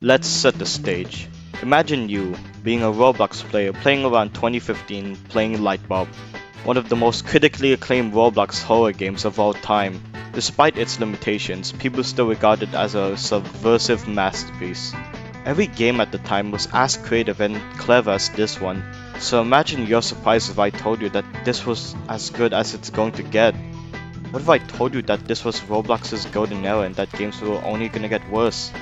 Let's set the stage. Imagine you being a Roblox player playing around 2015 playing Lightbulb, one of the most critically acclaimed Roblox horror games of all time. Despite its limitations, people still regard it as a subversive masterpiece. Every game at the time was as creative and clever as this one, so imagine your surprise if I told you that this was as good as it's going to get. What if I told you that this was Roblox's golden era and that games were only gonna get worse?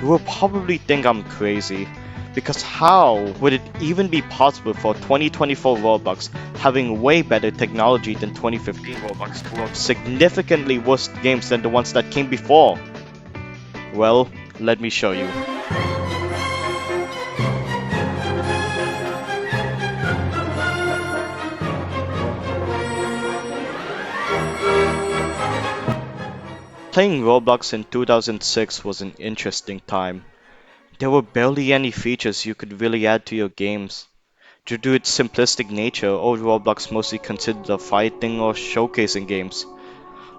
You will probably think I'm crazy, because how would it even be possible for 2024 Roblox having way better technology than 2015 Roblox to have significantly worse games than the ones that came before? Well, let me show you. Playing Roblox in 2006 was an interesting time. There were barely any features you could really add to your games. Due to its simplistic nature, old Roblox mostly consisted of fighting or showcasing games.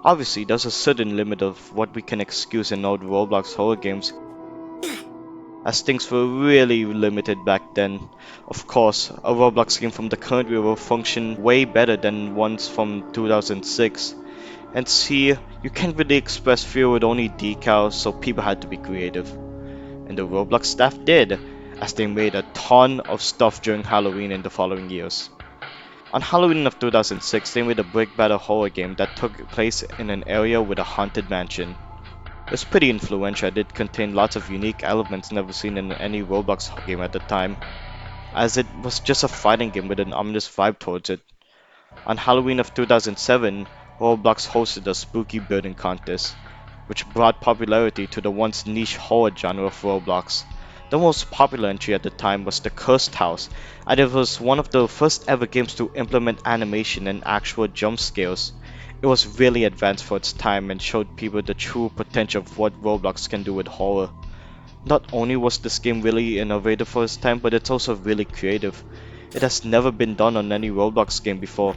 Obviously, there's a certain limit of what we can excuse in old Roblox horror games, as things were really limited back then. Of course, a Roblox game from the current era will function way better than ones from 2006. And see, you can't really express fear with only decals, so people had to be creative. And the Roblox staff did, as they made a ton of stuff during Halloween in the following years. On Halloween of 2006, they made a brick battle horror game that took place in an area with a haunted mansion. It was pretty influential and it contained lots of unique elements never seen in any Roblox game at the time, as it was just a fighting game with an ominous vibe towards it. On Halloween of 2007, Roblox hosted a spooky building contest, which brought popularity to the once niche horror genre of Roblox. The most popular entry at the time was the Cursed House, and it was one of the first ever games to implement animation and actual jump scares. It was really advanced for its time and showed people the true potential of what Roblox can do with horror. Not only was this game really innovative for its time, but it's also really creative. It has never been done on any Roblox game before.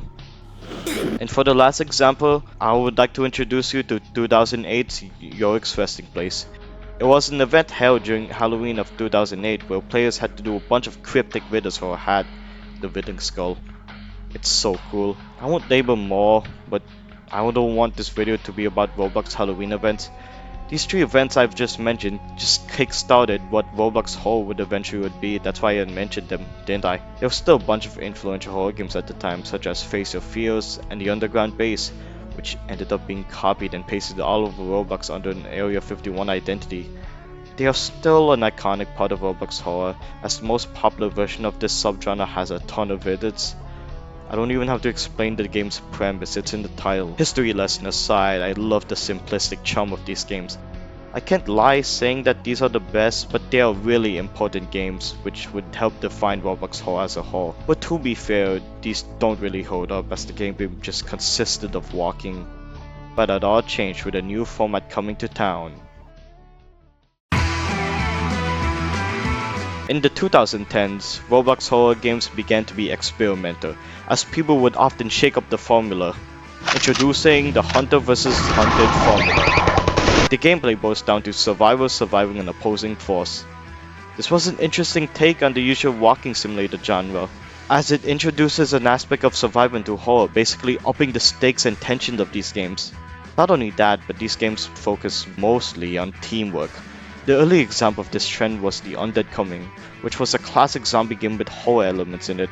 And for the last example, I would like to introduce you to 2008's Yorick's Resting Place. It was an event held during Halloween of 2008 where players had to do a bunch of cryptic riddles for a hat, the Withering Skull. It's so cool. I won't label more, but I don't want this video to be about Roblox Halloween events. These three events I've just mentioned just kick-started what Roblox Horror would eventually would be. That's why I mentioned them, didn't I? There was still a bunch of influential horror games at the time, such as Face Your Fears and The Underground Base, which ended up being copied and pasted all over Roblox under an Area 51 identity. They are still an iconic part of Roblox Horror, as the most popular version of this subgenre has a ton of edits. I don't even have to explain the game's premise, it's in the title. History lesson aside, I love the simplistic charm of these games. I can't lie saying that these are the best, but they are really important games, which would help define Roblox Horror as a whole. But to be fair, these don't really hold up, as the game just consisted of walking. But that all changed with a new format coming to town. In the 2010s, Roblox horror games began to be experimental, as people would often shake up the formula, introducing the Hunter vs. Hunted formula. The gameplay boils down to survivors surviving an opposing force. This was an interesting take on the usual walking simulator genre, as it introduces an aspect of survival into horror, basically upping the stakes and tension of these games. Not only that, but these games focus mostly on teamwork. The early example of this trend was The Undead Coming, which was a classic zombie game with horror elements in it.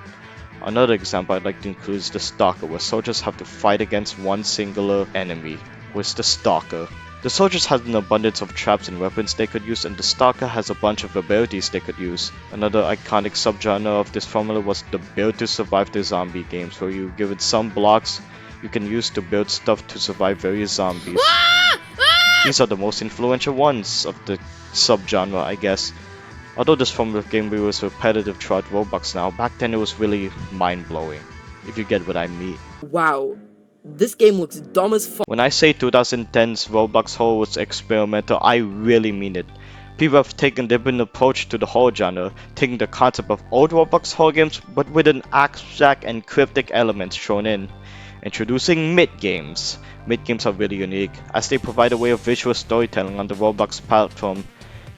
Another example I'd like to include is The Stalker, where soldiers have to fight against one singular enemy, who is the Stalker. The soldiers had an abundance of traps and weapons they could use, and the Stalker has a bunch of abilities they could use. Another iconic subgenre of this formula was the Build to Survive the Zombie games, where you give it some blocks you can use to build stuff to survive various zombies. These are the most influential ones of the subgenre, I guess. Although this form of gameplay was repetitive throughout Roblox now, back then it was really mind-blowing, if you get what I mean. Wow, this game looks dumb as fuck. When I say 2010's Roblox horror was experimental, I really mean it. People have taken a different approach to the horror genre, taking the concept of old Roblox horror games but with an abstract and cryptic elements thrown in. Introducing mid games. Mid games are really unique, as they provide a way of visual storytelling on the Roblox platform.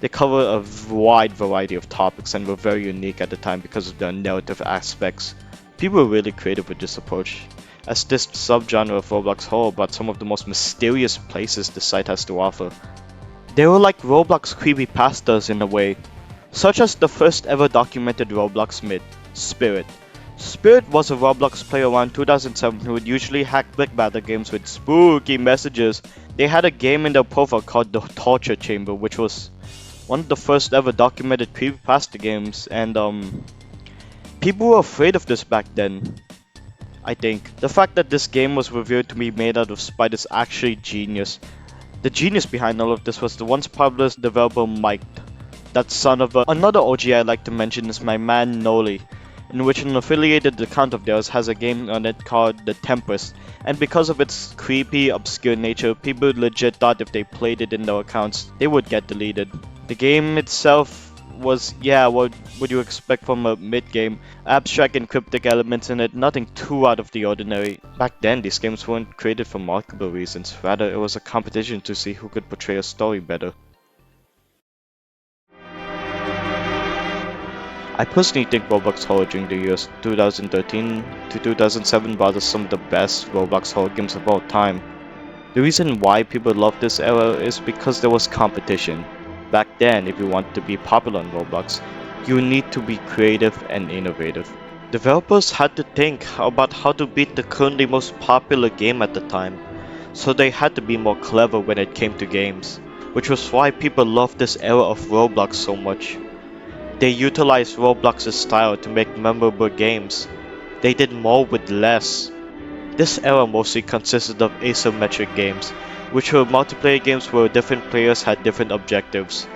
They cover a wide variety of topics and were very unique at the time because of their narrative aspects. People were really creative with this approach, as this subgenre of Roblox horror brought some of the most mysterious places the site has to offer. They were like Roblox creepypastas in a way, such as the first ever documented Roblox myth, Spirit. Spirit was a Roblox player around 2007 who would usually hack Brickbattle games with spooky messages. They had a game in their profile called the Torture Chamber, which was one of the first ever documented creepypasta games, and people were afraid of this back then. I think the fact that this game was revealed to be made out of spite is actually genius. The genius behind all of this was the once popular developer Mike, that son of another OG I like to mention is my man Noli, in which an affiliated account of theirs has a game on it called The Tempest, and because of its creepy, obscure nature, people legit thought if they played it in their accounts, they would get deleted. The game itself was, yeah, what would you expect from a mid-game? Abstract and cryptic elements in it, nothing too out of the ordinary. Back then, these games weren't created for marketable reasons, rather it was a competition to see who could portray a story better. I personally think Roblox Horror during the years 2013 to 2007 brought us some of the best Roblox horror games of all time. The reason why people love this era is because there was competition. Back then, if you wanted to be popular on Roblox, you need to be creative and innovative. Developers had to think about how to beat the currently most popular game at the time, so they had to be more clever when it came to games, which was why people loved this era of Roblox so much. They utilized Roblox's style to make memorable games. They did more with less. This era mostly consisted of asymmetric games, which were multiplayer games where different players had different objectives.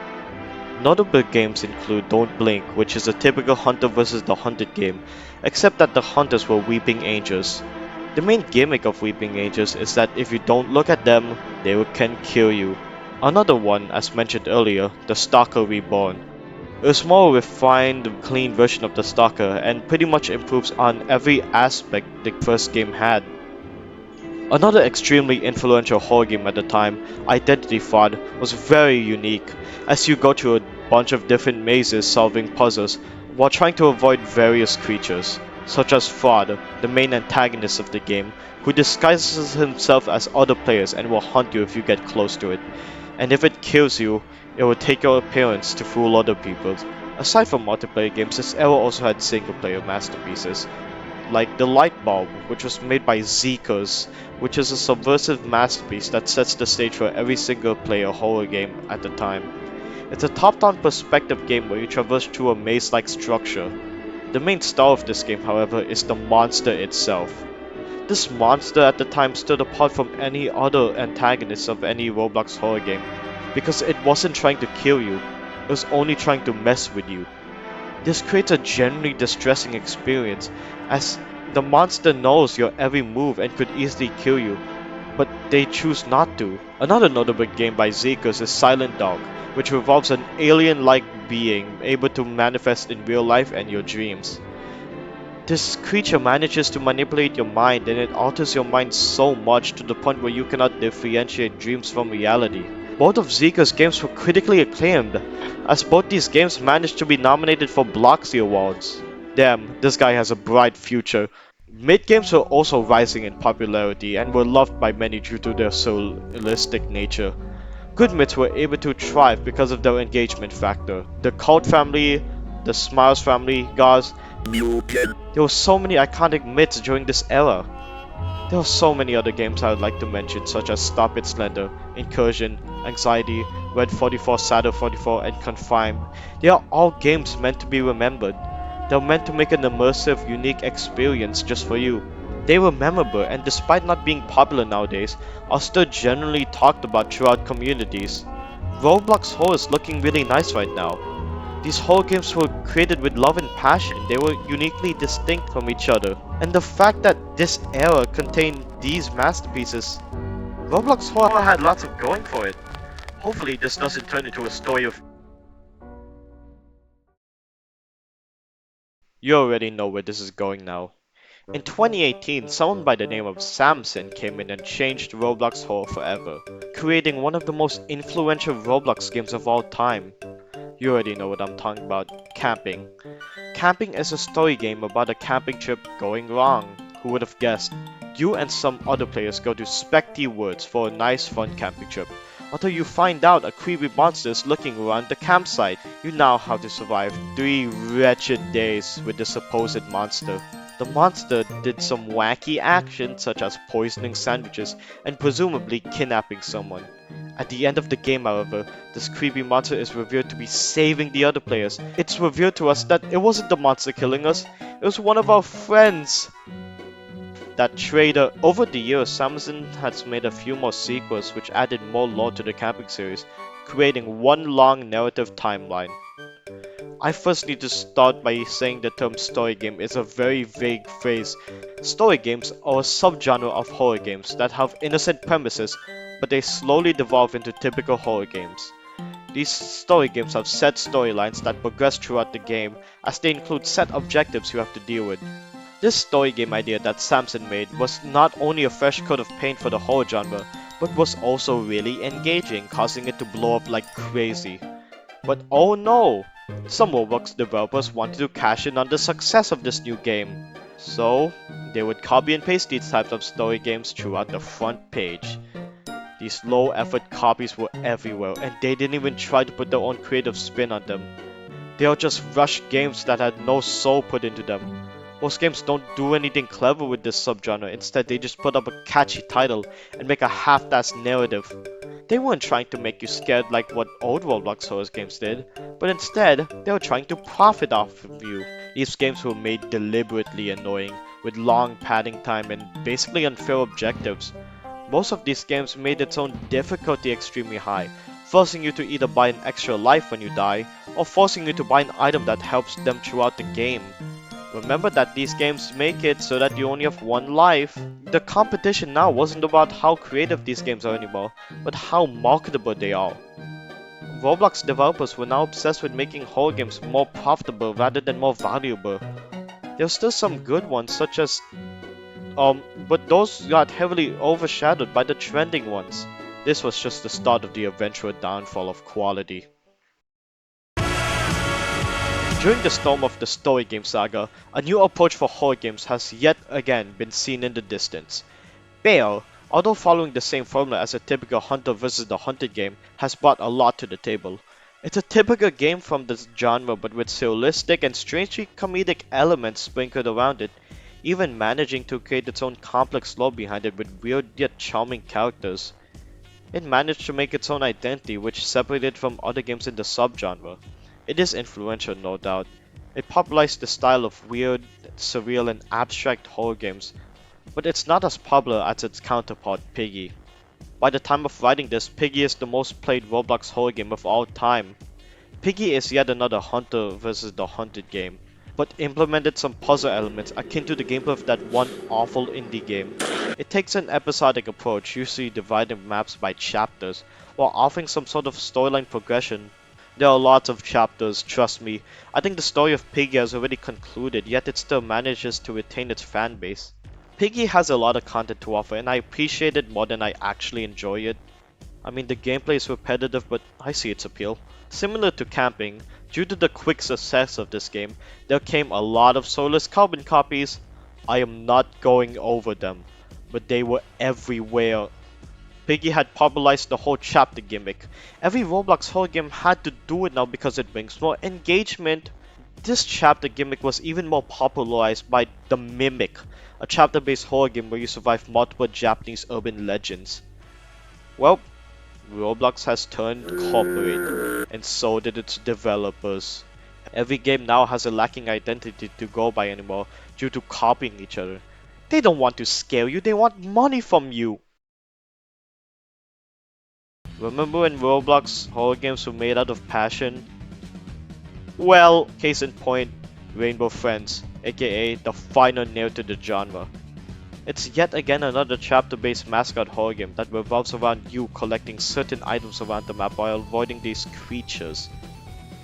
Notable games include Don't Blink, which is a typical hunter versus the hunted game, except that the hunters were weeping angels. The main gimmick of weeping angels is that if you don't look at them, they can kill you. Another one, as mentioned earlier, the Stalker Reborn. It was more refined, clean version of the Stalker and pretty much improves on every aspect the first game had. Another extremely influential horror game at the time, Identity Fraud, was very unique, as you go through a bunch of different mazes solving puzzles while trying to avoid various creatures, such as Fraud, the main antagonist of the game, who disguises himself as other players and will hunt you if you get close to it. And if it kills you, it will take your appearance to fool other people. Aside from multiplayer games, this era also had single player masterpieces, like The Light Bulb, which was made by Zeekers, which is a subversive masterpiece that sets the stage for every single player horror game at the time. It's a top-down perspective game where you traverse through a maze-like structure. The main star of this game, however, is the monster itself. This monster at the time stood apart from any other antagonist of any Roblox horror game, because it wasn't trying to kill you, it was only trying to mess with you. This creates a genuinely distressing experience, as the monster knows your every move and could easily kill you, but they choose not to. Another notable game by Zeekers is Silent Dog, which revolves an alien-like being able to manifest in real life and your dreams. This creature manages to manipulate your mind, and it alters your mind so much to the point where you cannot differentiate dreams from reality. Both of Zeeka's games were critically acclaimed, as both these games managed to be nominated for Bloxy Awards. Damn, this guy has a bright future. Mid games were also rising in popularity and were loved by many due to their surrealistic nature. Good myths were able to thrive because of their engagement factor. The Cult family, the Smiles family, Gauze. There were so many iconic myths during this era. There are so many other games I would like to mention, such as Stop It Slender, Incursion, Anxiety, Red 44, Shadow 44, and Confined. They are all games meant to be remembered. They're meant to make an immersive, unique experience just for you. They were memorable, and despite not being popular nowadays, are still generally talked about throughout communities. Roblox Horror is looking really nice right now. These horror games were created with love and passion. They were uniquely distinct from each other. And the fact that this era contained these masterpieces, Roblox Horror had lots of going for it. Hopefully this doesn't turn into a story of... You already know where this is going now. In 2018, someone by the name of Samson came in and changed Roblox Horror forever, creating one of the most influential Roblox games of all time. You already know what I'm talking about, camping. Camping is a story game about a camping trip going wrong. Who would have guessed? You and some other players go to Specty Woods for a nice fun camping trip. Until you find out a creepy monster is looking around the campsite. You now have to survive 3 wretched days with the supposed monster. The monster did some wacky actions such as poisoning sandwiches and presumably kidnapping someone. At the end of the game, however, this creepy monster is revealed to be saving the other players. It's revealed to us that it wasn't the monster killing us, it was one of our friends. That traitor. Over the years, Samson has made a few more sequels which added more lore to the camping series, creating one long narrative timeline. I first need to start by saying the term story game is a very vague phrase. Story games are a subgenre of horror games that have innocent premises, but they slowly devolve into typical horror games. These story games have set storylines that progress throughout the game, as they include set objectives you have to deal with. This story game idea that Samson made was not only a fresh coat of paint for the horror genre, but was also really engaging, causing it to blow up like crazy. But oh no! Some Roblox developers wanted to cash in on the success of this new game. So, they would copy and paste these types of story games throughout the front page. These low effort copies were everywhere, and they didn't even try to put their own creative spin on them. They are just rushed games that had no soul put into them. Most games don't do anything clever with this subgenre, instead they just put up a catchy title and make a half-assed narrative. They weren't trying to make you scared like what old Roblox horror games did, but instead, they were trying to profit off of you. These games were made deliberately annoying, with long padding time and basically unfair objectives. Most of these games made its own difficulty extremely high, forcing you to either buy an extra life when you die, or forcing you to buy an item that helps them throughout the game. Remember that these games make it so that you only have one life. The competition now wasn't about how creative these games are anymore, but how marketable they are. Roblox developers were now obsessed with making horror games more profitable rather than more valuable. There were still some good ones such as but those got heavily overshadowed by the trending ones. This was just the start of the eventual downfall of quality. During the storm of the story game saga, a new approach for horror games has yet again been seen in the distance. Bear, although following the same formula as a typical hunter versus the hunted game, has brought a lot to the table. It's a typical game from this genre but with surrealistic and strangely comedic elements sprinkled around it, even managing to create its own complex lore behind it with weird yet charming characters. It managed to make its own identity which separated it from other games in the subgenre. It is influential, no doubt. It popularized the style of weird, surreal, and abstract horror games, but it's not as popular as its counterpart, Piggy. By the time of writing this, Piggy is the most played Roblox horror game of all time. Piggy is yet another hunter versus the hunted game, but implemented some puzzle elements akin to the gameplay of that one awful indie game. It takes an episodic approach, usually dividing maps by chapters, while offering some sort of storyline progression. There are lots of chapters, trust me. I think the story of Piggy has already concluded, yet it still manages to retain its fan base. Piggy has a lot of content to offer, and I appreciate it more than I actually enjoy it. I mean, the gameplay is repetitive, but I see its appeal. Similar to camping, due to the quick success of this game, there came a lot of soulless carbon copies. I am not going over them, but they were everywhere. Piggy had popularized the whole chapter gimmick. Every Roblox horror game had to do it now because it brings more engagement. This chapter gimmick was even more popularized by The Mimic, a chapter-based horror game where you survive multiple Japanese urban legends. Well, Roblox has turned corporate, and so did its developers. Every game now has a lacking identity to go by anymore due to copying each other. They don't want to scare you, they want money from you. Remember when Roblox horror games were made out of passion? Well, case in point, Rainbow Friends, aka the final nail to the genre. It's yet again another chapter-based mascot horror game that revolves around you collecting certain items around the map while avoiding these creatures.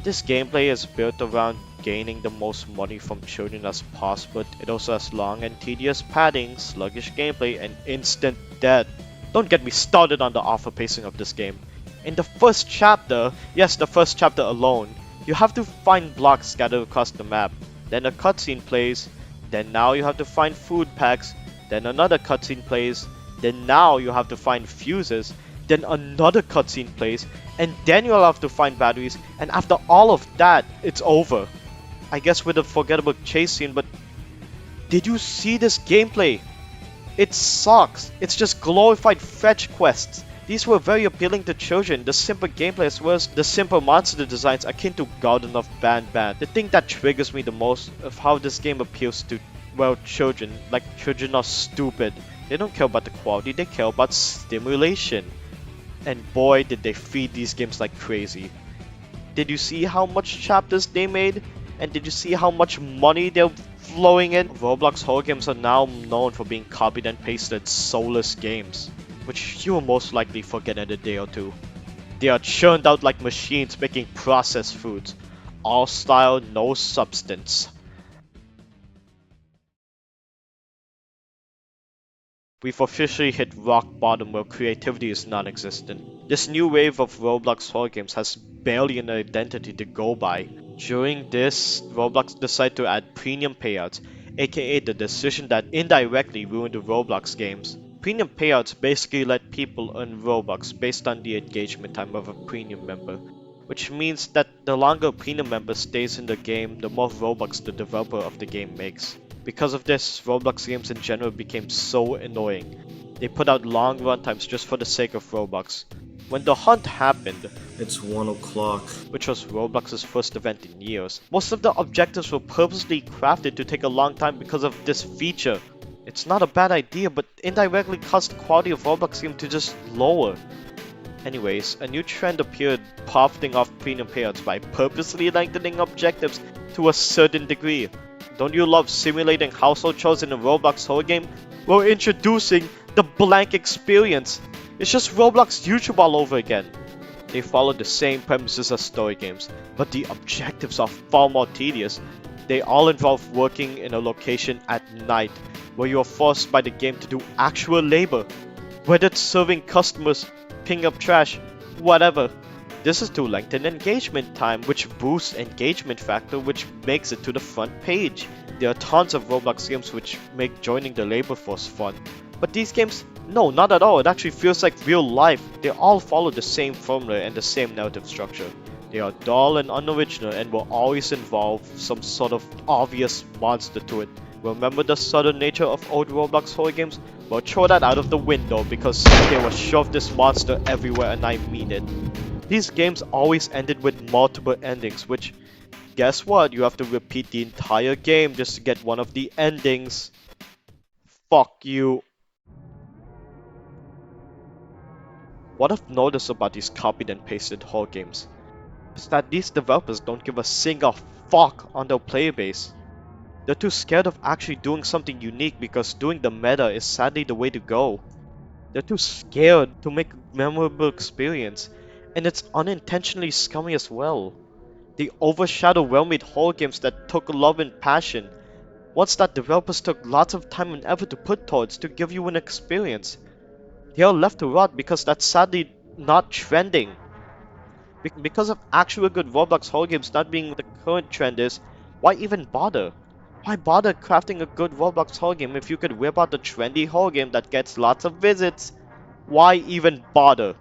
This gameplay is built around gaining the most money from children as possible. It also has long and tedious padding, sluggish gameplay, and instant death. Don't get me started on the awful pacing of this game. In the first chapter, yes, the first chapter alone, You have to find blocks scattered across the map, then a cutscene plays, then now you have to find food packs, then another cutscene plays, then now you have to find fuses, then another cutscene plays, and then you'll have to find batteries, and after all of that, it's over. I guess with a forgettable chase scene, but did you see this gameplay? It sucks. It's just glorified fetch quests. These were very appealing to children. The simple gameplay as well as the simple monster designs akin to Garden of Banban. The thing that triggers me the most of how this game appeals to, well, children. Like, children are stupid. They don't care about the quality, they care about stimulation. And boy, did they feed these games like crazy. Did you see how much chapters they made? And did you see how much money they're flowing in? Roblox horror games are now known for being copied and pasted soulless games, which you will most likely forget in a day or two. They are churned out like machines making processed foods. All style, no substance. We've officially hit rock bottom where creativity is non-existent. This new wave of Roblox horror games has barely an identity to go by. During this, Roblox decided to add premium payouts, aka the decision that indirectly ruined the Roblox games. Premium payouts basically let people earn Robux based on the engagement time of a premium member, which means that the longer a premium member stays in the game, the more Robux the developer of the game makes. Because of this, Roblox games in general became so annoying. They put out long runtimes just for the sake of Robux. When the hunt happened, It's 1 o'clock. which was Roblox's first event in years, most of the objectives were purposely crafted to take a long time because of this feature. It's not a bad idea, but indirectly caused the quality of Roblox game to just lower. Anyways, a new trend appeared, profiting off premium payouts by purposely lengthening objectives to a certain degree. Don't you love simulating household chores in a Roblox horror game? We're introducing the blank experience. It's just Roblox YouTube all over again. They follow the same premises as story games, but the objectives are far more tedious. They all involve working in a location at night, where you are forced by the game to do actual labor. Whether it's serving customers, picking up trash, whatever. This is to lengthen engagement time, which boosts engagement factor, which makes it to the front page. There are tons of Roblox games which make joining the labor force fun. But these games, no, not at all. It actually feels like real life. They all follow the same formula and the same narrative structure. They are dull and unoriginal and will always involve some sort of obvious monster to it. Remember the sudden nature of old Roblox horror games? Well, throw that out of the window because they will shove this monster everywhere and I mean it. These games always ended with multiple endings, which, guess what? You have to repeat the entire game just to get one of the endings. Fuck you. What I've noticed about these copied and pasted horror games is that these developers don't give a single fuck on their player base. They're too scared of actually doing something unique because doing the meta is sadly the way to go. They're too scared to make a memorable experience, and it's unintentionally scummy as well. They overshadow well-made horror games that took love and passion, ones that developers took lots of time and effort to put towards to give you an experience. They are left to rot because that's sadly not trending. Because of actual good Roblox horror games not being the current trend is, why even bother? Why bother crafting a good Roblox horror game if you could whip out a trendy horror game that gets lots of visits? Why even bother?